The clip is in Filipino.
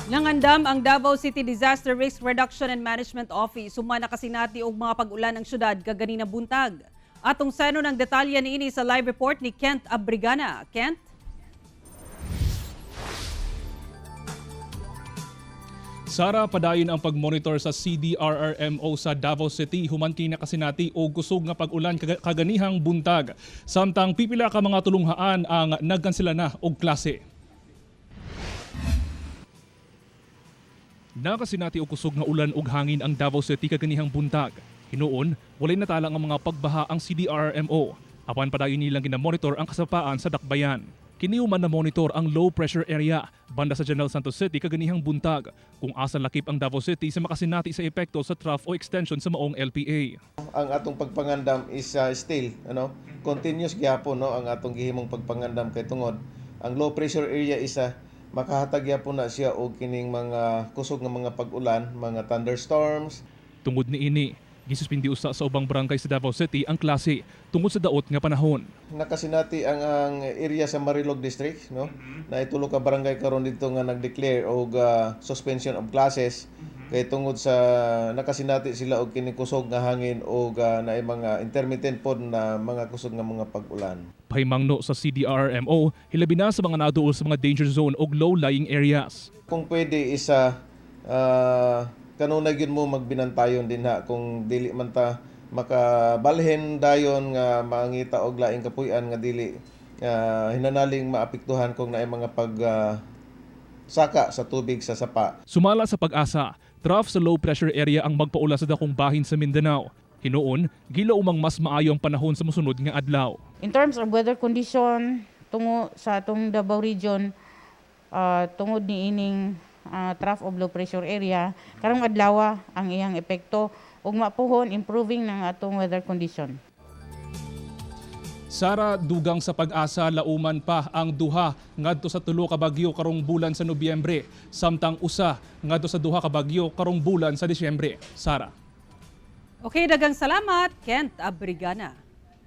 Nangandam ang Davao City Disaster Risk Reduction and Management Office. Sumana kasinati og mga pag-ulan ng syudad kaganina buntag. Atong seno ng detalye niini sa live report ni Kent Abrigana. Kent? Sara, padayon ang pagmonitor sa CDRRMO sa Davao City. Humanti na kasinati o kusog nga pag-ulan kaganihang buntag. Samtang pipila ka mga tulunghaan ang nagkansela na og klase. Nakasinati o kusog nga ulan ug hangin ang Davao City kaganihang buntag. Hinuon, walay natala ang mga pagbaha ang CDRRMO. Apan padayon nilang ginamonitor ang kasapaan sa dakbayan. Kiniuman na monitor ang low pressure area banda sa General Santos City kaganihang buntag kung asa lakip ang Davao City sa makasinati sa epekto sa trough o extension sa maong LPA. Ang atong pagpangandam is still continuous gyapon ang atong gihimong pagpangandam kay tungod ang low pressure area is makahatag gyapon na siya og kining mga kusog nga mga pag-ulan, mga thunderstorms. Tungod niini, gisuspindi usa sa ubang barangay sa Davao City ang klase tungod sa daot nga panahon. Nakasinati ang area sa Marilog District, na itulo ka barangay karon dito nga nag-declare og suspension of classes kay tungod sa nakasinati sila og kining kusog nga hangin og naay mga intermittent pod na mga kusog nga mga pag-ulan. Pahimangno sa CDRRMO, hilabi na sa mga naduol sa mga danger zone o low-lying areas. Kung pwede isa kanunay gyud mo magbinantayon din kung dili man ta makabalhin dayon nga mangita og laing kapuy-an nga dili hinanaling maapektuhan kung naay mga saka sa tubig sa sapa. Sumala sa pag-asa, trough sa low pressure area ang magpaula sa dakong bahin sa Mindanao. Hinuon, gila umang mas maayo ang panahon sa mosunod nga adlaw. In terms of weather condition, tungo sa atong Davao region, tungod ni ining trough of low pressure area, karong adlaw ang iyang epekto ug mapuhon improving ng atong weather condition. Sara, dugang sa pag-asa, lauman pa ang duha ngadto sa tulo ka bagyo karong bulan sa Nobyembre, samtang usa ngadto sa duha ka bagyo karong bulan sa Disyembre. Sara. Okay, dagang salamat, Kent Abrigana.